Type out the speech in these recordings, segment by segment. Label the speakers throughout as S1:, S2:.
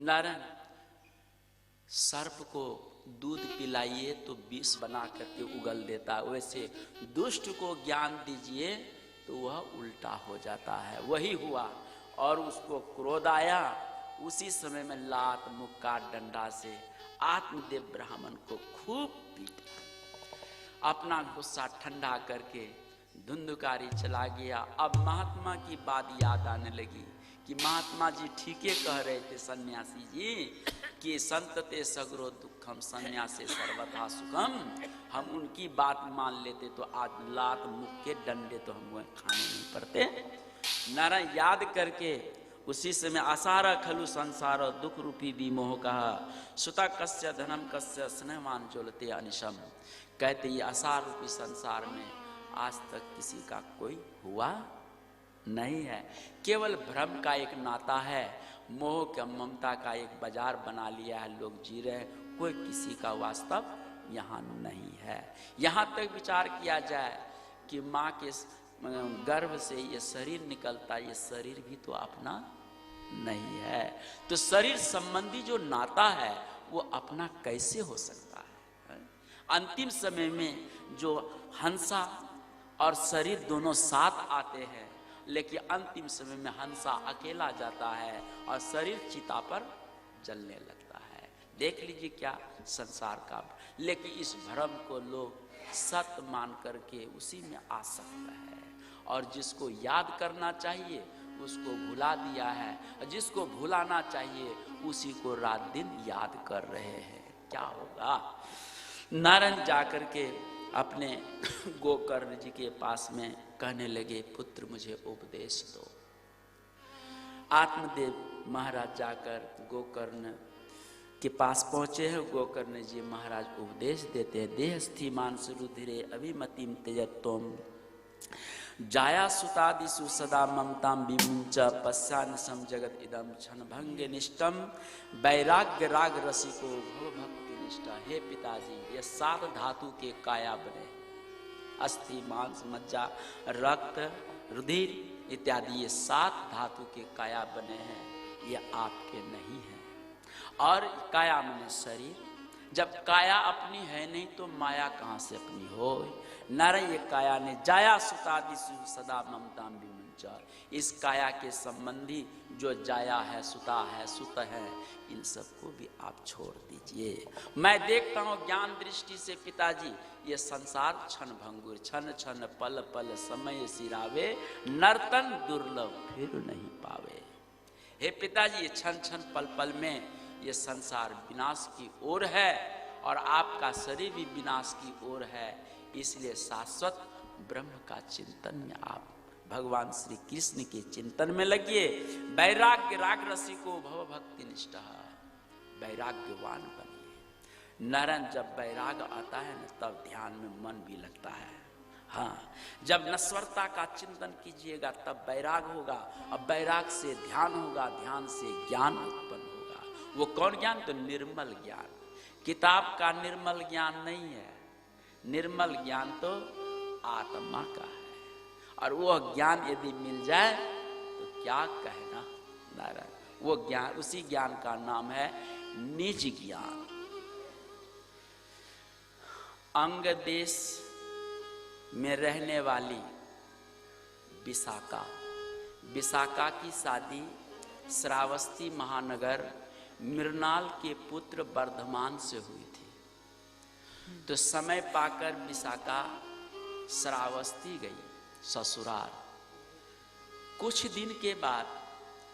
S1: नारायण, सर्प को दूध पिलाइए तो विष बना करके उगल देता है, वैसे दुष्ट को ज्ञान दीजिए तो वह उल्टा हो जाता है। वही हुआ और उसको क्रोध आया। उसी समय में लात मुक्का डंडा से आत्मदेव ब्राह्मण को खूब पीटा। अपना गुस्सा ठंडा करके धुंधकारी चला गया। अब महात्मा की बात याद आने लगी कि महात्मा जी ठीके कह रहे थे सन्यासी जी कि संतते सगरो दुखम सन्यासे सर्वथा सुखम। हम उनकी बात मान लेते तो आज लात मुक्के डंडे तो हमको खाने नहीं पड़ते। नारायण याद करके उसी समय आसारा खलु संसार दुख रूपी विमोह कहा सुता कस्य धनम कस्य स्नेहमान ज्वलते अनिशम। कहते ये आसार रूपी संसार में आज तक किसी का कोई हुआ नहीं है, केवल भ्रम का एक नाता है, मोह का ममता का एक बाजार बना लिया है, लोग जी रहे हैं, कोई किसी का वास्तव यहाँ नहीं है। यहाँ तक विचार किया जाए कि माँ के गर्भ से ये शरीर निकलता, ये शरीर भी तो अपना नहीं है, तो शरीर संबंधी जो नाता है वो अपना कैसे हो सकता है। अंतिम समय में जो हंसा और शरीर दोनों साथ आते हैं, लेकिन अंतिम समय में हंसा अकेला जाता है और शरीर चिता पर जलने लगता है। देख लीजिए क्या संसार का। लेकिन इस भ्रम को लोग सत्य मान करके उसी में आसक्त है, और जिसको याद करना चाहिए उसको भुला दिया है, और जिसको भुलाना चाहिए उसी को रात दिन याद कर रहे हैं। क्या होगा। नारायण जाकर के अपने गोकर्ण जी के पास में कहने लगे पुत्र मुझे उपदेश दो। आत्मदेव महाराज जाकर गोकर्ण के पास पहुंचे हैं। गोकर्ण जी महाराज उपदेश देते हैं। देह स्थिमान सुरुधिरे अभिमतिम त्यजत्वम जाया सुतादिषु सदा ममताम विमुंच पश्यान्सम जगत इदम क्षण भंग निष्ठम वैराग्य राग रसिको भव भक्ति निष्ठा। हे पिताजी, ये 7 धातु के काया बने, अस्थि मांस मज्जा रक्त रुधिर इत्यादि, ये 7 धातु के काया बने हैं, ये आपके नहीं हैं। और काया माने शरीर, जब काया अपनी है नहीं तो माया कहाँ से अपनी हो। नारायण ये काया ने जाया सुतादिषु सदा ममताम विमुंचा, इस काया के संबंधी जो जाया है, सुता है, सुत है, इन सबको भी आप छोड़ दीजिए। मैं देखता हूँ ज्ञान दृष्टि से पिताजी, ये संसार क्षण भंगुर, क्षण क्षण पल पल समय सिरावे, नर्तन दुर्लभ फिर नहीं पावे। हे पिताजी, ये क्षण क्षण पल पल में ये संसार विनाश की ओर है और आपका शरीर भी विनाश की ओर है। इसलिए शाश्वत ब्रह्म का चिंतन में आप भगवान श्री कृष्ण के चिंतन में लगिए। वैराग्य राग रसिको भव भक्ति निष्ठा, वैराग्यवान बनिए। नारायण जब वैराग आता है न तब ध्यान में मन भी लगता है। हाँ, जब नश्वरता का चिंतन कीजिएगा तब वैराग होगा, और वैराग से ध्यान होगा, ध्यान से ज्ञान उत्पन्न होगा। वो कौन ज्ञान? तो निर्मल ज्ञान। किताब का निर्मल ज्ञान नहीं है, निर्मल ज्ञान तो आत्मा का है। और वो ज्ञान यदि मिल जाए तो क्या कहना। नारायण, वो ज्ञान, उसी ज्ञान का नाम है निज ज्ञान। अंग देश में रहने वाली विशाखा, विशाखा की शादी श्रावस्ती महानगर मृणाल के पुत्र वर्धमान से हुई थी। तो समय पाकर विशाखा श्रावस्ती गई ससुराल। कुछ दिन के बाद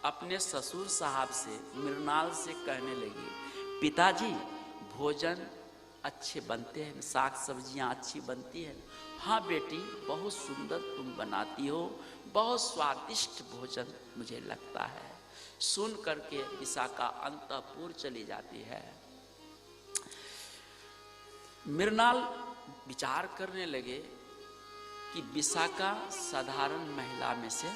S1: अपने ससुर साहब से मृणाल से कहने लगी, पिताजी भोजन अच्छे बनते हैं, साग सब्जियां अच्छी बनती हैं। हाँ बेटी, बहुत सुंदर तुम बनाती हो, बहुत स्वादिष्ट भोजन मुझे लगता है। सुन करके विशाखा अंतःपुर चली जाती है। मृणाल विचार करने लगे कि विशाखा साधारण महिला में से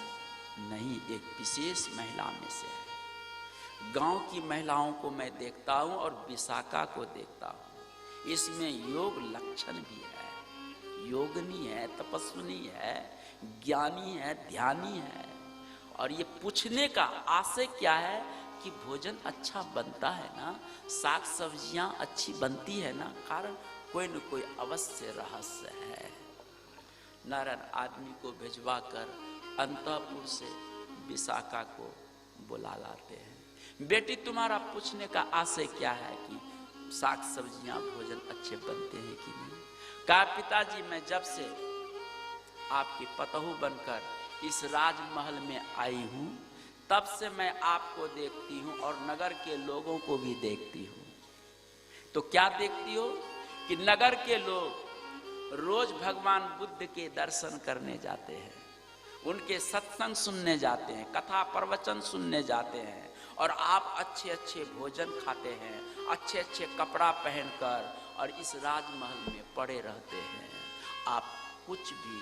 S1: नहीं, एक विशेष महिला में से है। गांव की महिलाओं को मैं देखता हूं और विशाखा को देखता हूं, इसमें योग लक्षण भी है, योगिनी है, तपस्विनी है, ज्ञानी है, ध्यानी है। और ये पूछने का आशय क्या है कि भोजन अच्छा बनता है ना, साग सब्जियां अच्छी बनती है ना, कारण कोई न कोई अवश्य रहस्य है। नारायण आदमी को भिजवा कर अंतःपुर से विशाखा को बुला लाते हैं। बेटी, तुम्हारा पूछने का आशय क्या है कि साग सब्जियां भोजन अच्छे बनते हैं कि नहीं? कहा, पिताजी, मैं जब से आपकी पतोहू बनकर इस राजमहल में आई हूं, तब से मैं आपको देखती हूं और नगर के लोगों को भी देखती हूं। तो क्या देखती हो कि नगर के लोग रोज भगवान बुद्ध के दर्शन करने जाते हैं, उनके सत्संग सुनने जाते हैं, कथा प्रवचन सुनने जाते हैं, और आप अच्छे अच्छे भोजन खाते हैं, अच्छे अच्छे कपड़ा पहनकर और इस राजमहल में पड़े रहते हैं। आप कुछ भी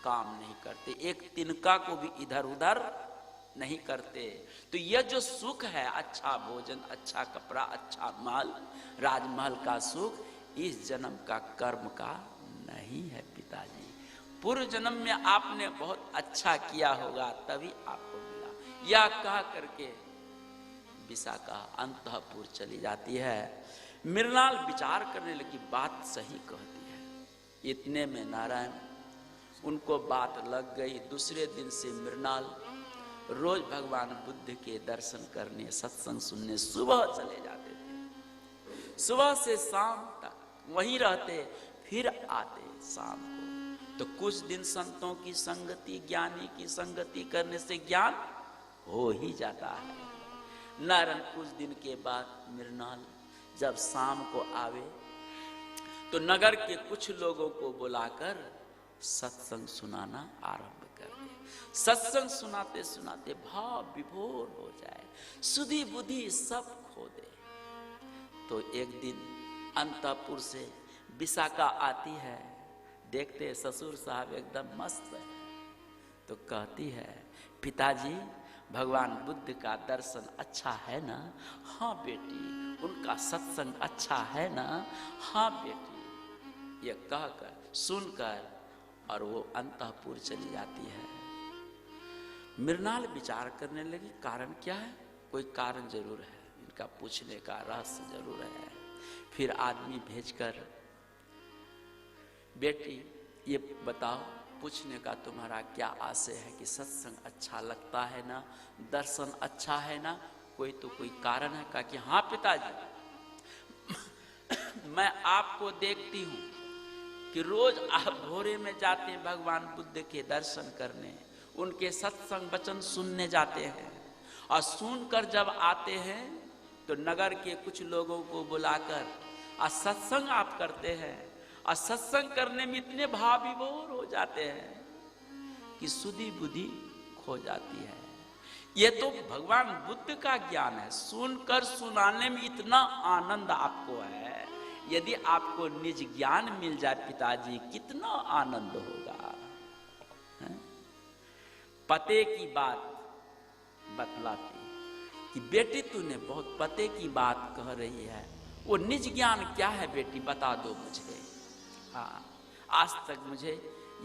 S1: काम नहीं करते, एक तिनका को भी इधर उधर नहीं करते। तो यह जो सुख है, अच्छा भोजन, अच्छा कपड़ा, अच्छा महल, राजमहल का सुख, इस जन्म का कर्म का नहीं है पिताजी। पूर्व जन्म में आपने बहुत अच्छा किया होगा, तभी आपको मिला। यह कह करके विशाखा अंतःपुर चली जाती है। मृणाल विचार करने लगी, बात सही कहती है। इतने में नारायण उनको बात लग गई। दूसरे दिन से मृणाल रोज भगवान बुद्ध के दर्शन करने, सत्संग सुनने सुबह चले जाते थे। सुबह से शाम तक वहीं रहते, फिर आते शाम को। तो कुछ दिन संतों की संगति, ज्ञानी की संगति करने से ज्ञान हो ही जाता है। नारायण कुछ दिन के बाद मृणाल जब शाम को आवे तो नगर के कुछ लोगों को बुलाकर सत्संग सुनाना आरंभ कर दे। सत्संग सुनाते सुनाते भाव विभोर हो जाए, सुधि बुद्धि सब खो दे। तो एक दिन अंतःपुर से विशाखा आती है, देखते ससुर साहब एकदम मस्त है। तो कहती है, पिताजी, भगवान बुद्ध का दर्शन अच्छा है ना? हाँ बेटी। उनका सत्संग अच्छा है ना? हाँ बेटी। ये कहकर, सुनकर, और वो अंतःपुर चली जाती है। मृणाल विचार करने लगी, कारण क्या है? कोई कारण जरूर है, इनका पूछने का रहस्य जरूर है। फिर आदमी भेजकर, बेटी ये बताओ, पूछने का तुम्हारा क्या आशय है कि सत्संग अच्छा लगता है ना, दर्शन अच्छा है ना, कोई तो कोई कारण है? कहा कि हाँ पिताजी, मैं आपको देखती हूँ कि रोज आप भोरे में जाते हैं भगवान बुद्ध के दर्शन करने, उनके सत्संग वचन सुनने जाते हैं, और सुनकर जब आते हैं तो नगर के कुछ लोगों को बुलाकर सत्संग आप करते हैं, और सत्संग करने में इतने भाव विभोर हो जाते हैं कि सुधि बुद्धि खो जाती है। ये तो भगवान बुद्ध का ज्ञान है, सुनकर सुनाने में इतना आनंद आपको है। यदि आपको निज ज्ञान मिल जाए पिताजी, कितना आनंद होगा। पते की बात बतलाती कि बेटी तूने बहुत पते की बात कह रही है, वो निज ज्ञान क्या है बेटी, बता दो मुझे। हाँ, आज तक मुझे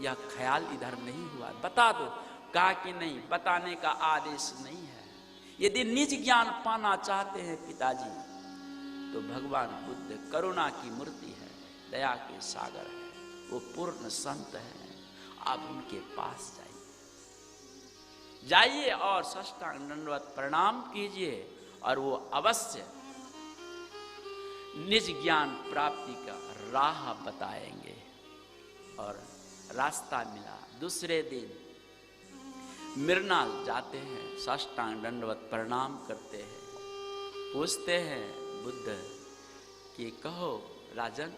S1: यह ख्याल इधर नहीं हुआ, बता दो। कहा कि नहीं, बताने का आदेश नहीं है। यदि निज ज्ञान पाना चाहते हैं पिताजी, तो भगवान बुद्ध करुणा की मूर्ति है, दया के सागर है, वो पूर्ण संत है। आप उनके पास जाइए और साष्टांग दंडवत प्रणाम कीजिए, और वो अवश्य निज ज्ञान प्राप्ति का राह बताएंगे। और रास्ता मिला। दूसरे दिन मृणाल जाते हैं, साष्टांग दंडवत प्रणाम करते हैं, पूछते हैं बुद्ध कि कहो राजन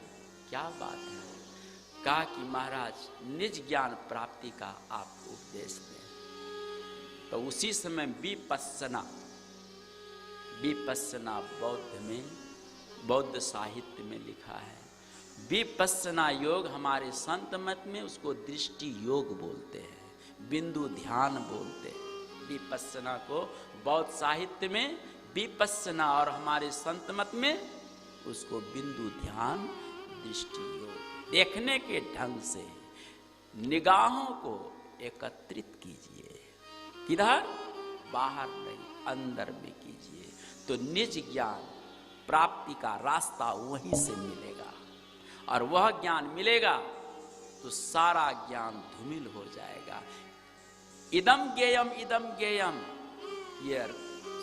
S1: क्या बात है। कहा कि महाराज निज ज्ञान प्राप्ति का आप उपदेश दें। तो उसी समय विपस्सना बौद्ध में, बौद्ध साहित्य में लिखा है। विपस्सना योग हमारे संत मत में उसको दृष्टि योग बोलते हैं, बिंदु ध्यान बोलते हैं। विपस्सना को बौद्ध साहित्य में विपस्सना, और हमारे संत मत में उसको बिंदु ध्यान, दृष्टि योग। देखने के ढंग से निगाहों को एकत्रित कीजिए, किधर? बाहर नहीं, अंदर में कीजिए। तो निज ज्ञान प्राप्ति का रास्ता वहीं से मिलेगा, और वह ज्ञान मिलेगा तो सारा ज्ञान धूमिल हो जाएगा। इदम ज्ञेयम, ये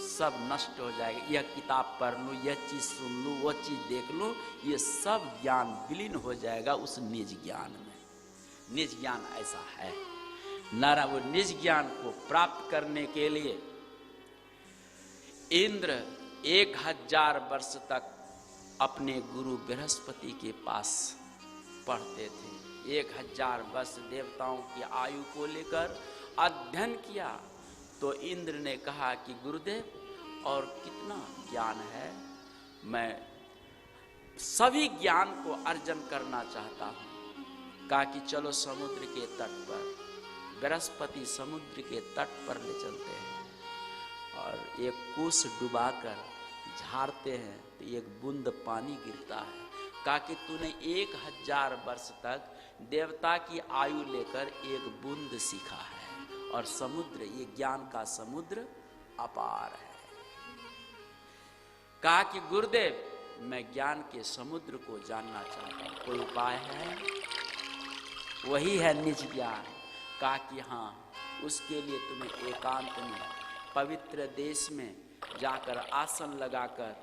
S1: सब नष्ट हो जाएगा। यह किताब पढ़ लूँ, यह चीज सुन लूँ, वह चीज देख लूँ, ये सब ज्ञान विलीन हो जाएगा उस निज ज्ञान में। निज ज्ञान ऐसा है नारा। वो निज ज्ञान को प्राप्त करने के लिए इंद्र 1000 वर्ष तक अपने गुरु बृहस्पति के पास पढ़ते थे। 1000 वर्ष देवताओं की आयु को लेकर अध्ययन किया। तो इंद्र ने कहा कि गुरुदेव और कितना ज्ञान है, मैं सभी ज्ञान को अर्जन करना चाहता हूँ। कहा कि चलो समुद्र के तट पर, बृहस्पति समुद्र के तट पर ले चलते हैं और एक कुश डुबाकर झाड़ते हैं तो एक बूंद पानी गिरता है। कहा कि तूने 1000 वर्ष तक देवता की आयु लेकर एक बूंद सीखा है, और समुद्र, ये ज्ञान का समुद्र अपार है। कहा कि गुरुदेव मैं ज्ञान के समुद्र को जानना चाहता हूँ, कोई उपाय है? वही है निज ज्ञान। कहा कि हाँ, उसके लिए तुम्हें एकांत में पवित्र देश में जाकर आसन लगाकर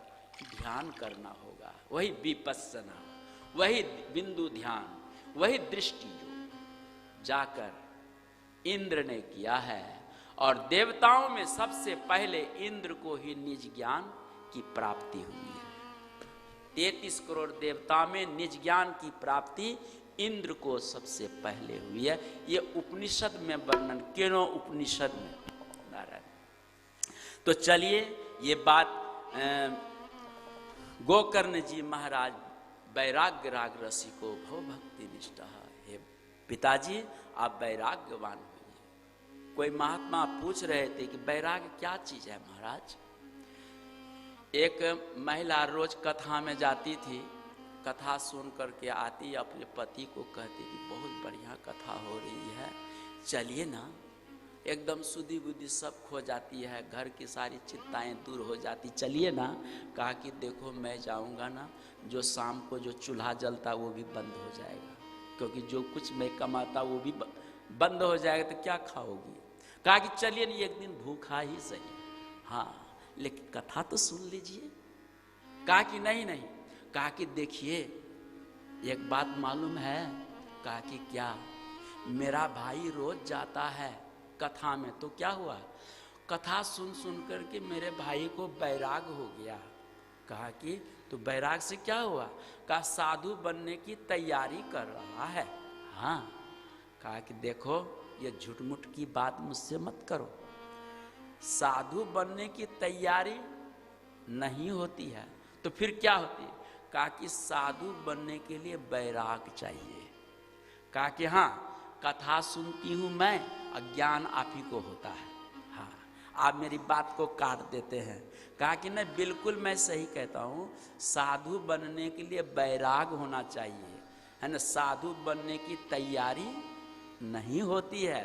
S1: ध्यान करना होगा। वही विपस्सना, वही बिंदु ध्यान, वही दृष्टि जो जाकर इंद्र ने किया है। और देवताओं में सबसे पहले इंद्र को ही निज ज्ञान की प्राप्ति हुई है। 33 करोड़ देवता में निज ज्ञान की प्राप्ति इंद्र को सबसे पहले हुई है। ये उपनिषद में वर्णन, केनो उपनिषद में नारायण। तो चलिए ये बात गोकर्ण जी महाराज वैराग्य राग रसिको भव भक्ति निष्ठा, हे पिताजी आप वैराग्यवान होइए। कोई महात्मा पूछ रहे थे कि वैराग्य क्या चीज है महाराज। एक महिला रोज कथा में जाती थी, कथा सुन करके आती, अपने पति को कहती कि बहुत बढ़िया कथा हो रही है, चलिए ना। एकदम सुधी बुद्धि सब खो जाती है, घर की सारी चिंताएं दूर हो जाती, चलिए ना। कहा कि देखो मैं जाऊंगा ना, जो शाम को जो चूल्हा जलता वो भी बंद हो जाएगा, क्योंकि जो कुछ मैं कमाता वो भी बंद हो जाएगा, तो क्या खाओगी। कहा कि चलिए नहीं, एक दिन भूखा ही सही, हाँ लेकिन कथा तो सुन लीजिए। कहा कि नहीं नहीं। कहा कि देखिए एक बात मालूम है। कहा कि क्या? मेरा भाई रोज जाता है कथा में, तो क्या हुआ, कथा सुन सुन करके मेरे भाई को वैराग हो गया। कहा कि तो वैराग से क्या हुआ? कहा साधु बनने की तैयारी कर रहा है। हाँ। कहा कि देखो ये झूठ-मूठ की बात मुझसे मत करो, साधु बनने की तैयारी नहीं होती है, तो फिर क्या होती है? कहा कि साधु बनने के लिए वैराग चाहिए। कहा कि हाँ कथा सुनती हूँ मैं, अज्ञान आप ही को होता है। हाँ आप मेरी बात को काट देते हैं। कहा कि नहीं बिल्कुल मैं सही कहता हूँ, साधु बनने के लिए वैराग होना चाहिए, है ना। साधु बनने की तैयारी नहीं होती है।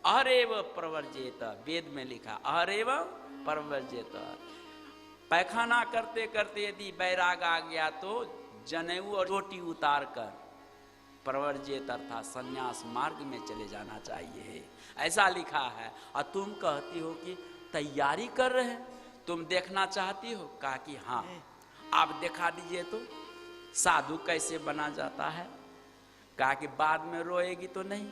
S1: अरेव प्रवर्जेत, वेद में लिखा अरेव प्रवर्जेत। पैखाना करते करते यदि वैराग आ गया तो जनेऊ और रोटी उतार कर प्रवर्जेत अर्थात संन्यास मार्ग में चले जाना चाहिए, ऐसा लिखा है। और तुम कहती हो कि तैयारी कर रहे हैं, तुम देखना चाहती हो। कहा कि हाँ आप दिखा दीजिए तो साधु कैसे बना जाता है। कहा कि बाद में रोएगी तो नहीं,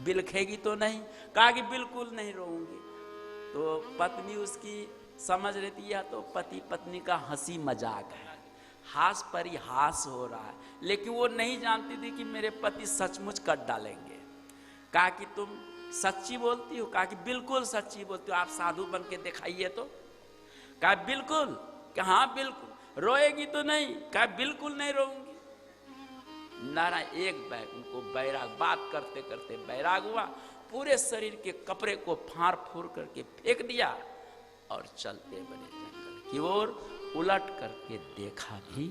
S1: बिलखेगी तो नहीं। कहा कि बिल्कुल नहीं रोऊंगी। तो पत्नी उसकी समझ रही थी यह तो पति पत्नी का हंसी मजाक है, हास परिहास हो रहा है, लेकिन वो नहीं जानती थी कि मेरे पति सचमुच कर डालेंगे। कहा कि तुम सच्ची बोलती हो। कहा कि बिल्कुल सच्ची बोलती हो, आप साधु बन के दिखाइए तो। कहा बिल्कुल। कहा हाँ बिल्कुल। रोएगी तो नहीं? कहा बिल्कुल नहीं रोऊंगी। नारा एक बैग उनको वैराग, बात करते करते वैराग हुआ, पूरे शरीर के कपड़े को फाड़ फूड़ करके फेंक दिया और चलते बने जंगल की ओर। उलट करके देखा भी।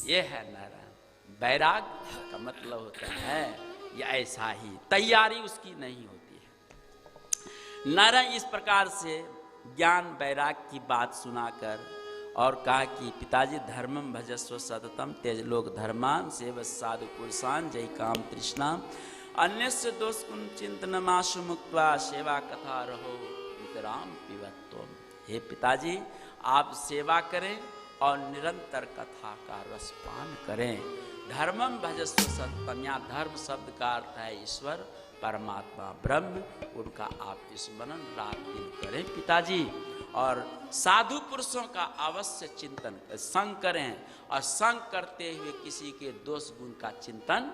S1: ये है नारायण। वैराग का मतलब होता है ये ऐसा ही, तैयारी उसकी नहीं होती है। नारायण इस प्रकार से ज्ञान वैराग की बात सुनाकर और कहा कि पिताजी धर्मम भजस्व सततम तेजलोक धर्मान सेव साधु पुरुषान जय काम तृष्णा अन्यस्य दोष कुन चिंतनमाशु मुक्त्वा सेवा कथा रहो वितराम पिबत्वम। हे पिताजी, आप सेवा करें और निरंतर कथा का रसपान करें। धर्मम भजस्व सततम, यहाँ धर्म शब्द का अर्थ है ईश्वर परमात्मा ब्रह्म, उनका आप स्मरण रात दिन करें पिताजी। और साधु पुरुषों का अवश्य चिंतन संग करें, और संग करते हुए किसी के दोष गुण का चिंतन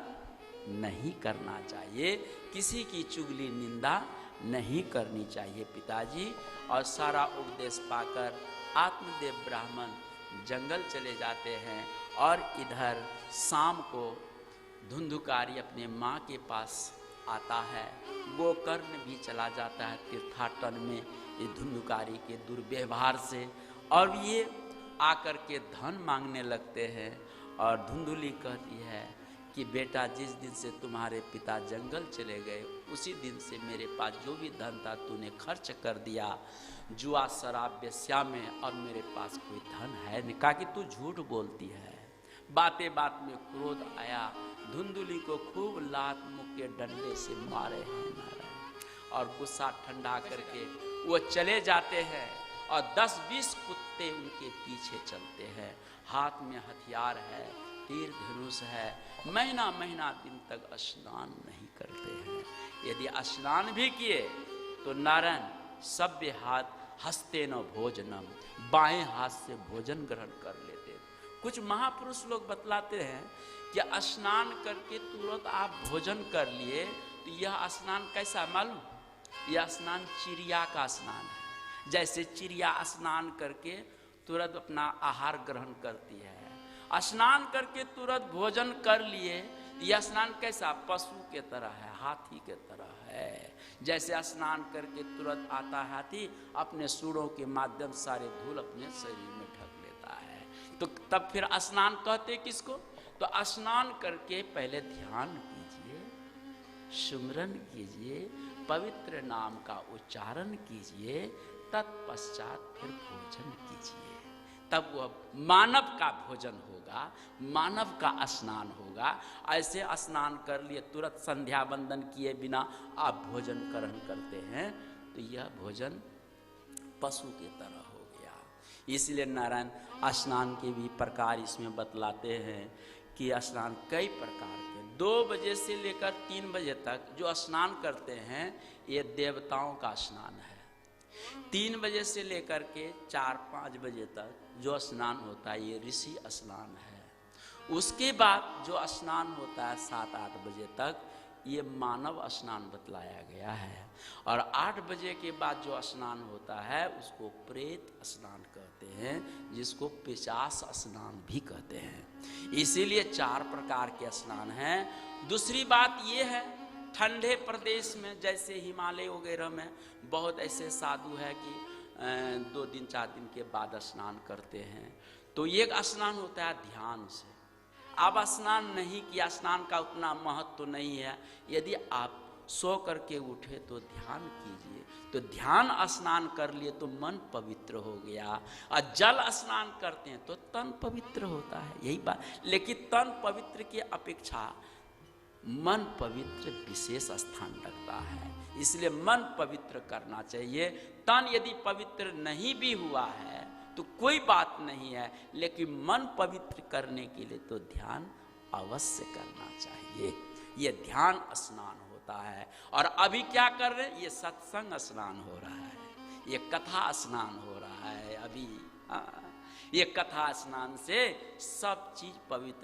S1: नहीं करना चाहिए, किसी की चुगली निंदा नहीं करनी चाहिए पिताजी। और सारा उपदेश पाकर आत्मदेव ब्राह्मण जंगल चले जाते हैं, और इधर शाम को धुंधुकारी अपने माँ के पास आता है। गोकर्ण भी चला जाता है तीर्थाटन में ये धुंधुकारी के दुर्व्यवहार से, और ये आकर के धन मांगने लगते हैं। और धुंधुली कहती है कि बेटा, जिस दिन से तुम्हारे पिता जंगल चले गए उसी दिन से मेरे पास जो भी धन था तूने खर्च कर दिया जुआ शराब वेश्या में, और मेरे पास कोई धन है नहीं। कहा कि तू झूठ बोलती है। बातें बात में क्रोध आया, धुंधुली को खूब लात मुक्के डंडे से मारे हैं नारायण, और गुस्सा ठंडा करके वो चले जाते हैं। और 10-20 कुत्ते उनके पीछे चलते हैं, हाथ में हथियार है, तीर धनुष है। महीना महीना दिन तक स्नान नहीं करते हैं। यदि स्नान भी किए तो नारायण सभ्य हाथ हस्ते न भोजनम, बाएं हाथ से भोजन ग्रहण कर लेते। कुछ महापुरुष लोग बतलाते हैं कि स्नान करके तुरंत आप भोजन कर लिए तो यह स्नान कैसा मालूम? यह स्नान चिड़िया का स्नान है। जैसे चिड़िया स्नान करके तुरंत अपना आहार ग्रहण करती है, स्नान करके तुरंत भोजन कर लिए, यह स्नान कैसा? पशु के तरह है, हाथी के तरह है। जैसे स्नान करके तुरंत आता है हाथी, अपने सूढ़ों के माध्यम सारे धूल अपने शरीर में ढक लेता है। तो तब फिर स्नान कहते किसको? तो स्नान करके पहले ध्यान कीजिए, सुमिरन कीजिए, पवित्र नाम का उच्चारण कीजिए, तत्पश्चात फिर भोजन कीजिए। तब वह मानव का भोजन होगा, मानव का स्नान होगा। ऐसे स्नान कर लिए तुरंत संध्या वंदन किए बिना आप भोजन ग्रहण करते हैं तो यह भोजन पशु की तरह हो गया। इसलिए नारायण स्नान के भी प्रकार इसमें बतलाते हैं कि स्नान कई प्रकार के, 2 बजे से लेकर 3 बजे तक जो स्नान करते हैं ये देवताओं का स्नान है। 3 बजे से लेकर के 4-5 बजे तक जो स्नान होता है ये ऋषि स्नान है। उसके बाद जो स्नान होता है 7-8 बजे तक ये मानव स्नान बतलाया गया है। और 8 बजे के बाद जो स्नान होता है उसको प्रेत स्नान कहते हैं, जिसको पिशाच स्नान भी कहते हैं। इसीलिए 4 प्रकार के स्नान हैं। दूसरी बात ये है, ठंडे प्रदेश में जैसे हिमालय वगैरह में बहुत ऐसे साधु है कि 2 दिन 4 दिन के बाद स्नान करते हैं। तो एक स्नान होता है ध्यान से। आप स्नान नहीं किया, स्नान का उतना महत्व तो नहीं है। यदि आप सो करके उठे तो ध्यान कीजिए, तो ध्यान स्नान कर लिए तो मन पवित्र हो गया। और जल स्नान करते हैं तो तन पवित्र होता है, यही बात। लेकिन तन पवित्र की अपेक्षा मन पवित्र विशेष स्थान रखता है, इसलिए मन पवित्र करना चाहिए। तन यदि पवित्र नहीं भी हुआ है तो कोई बात नहीं है, लेकिन मन पवित्र करने के लिए तो ध्यान अवश्य करना चाहिए। ये ध्यान स्नान होता है। और अभी क्या कर रहे हैं? ये सत्संग स्नान हो रहा है, ये कथा स्नान हो रहा है अभी। ये कथा स्नान से सब चीज पवित्र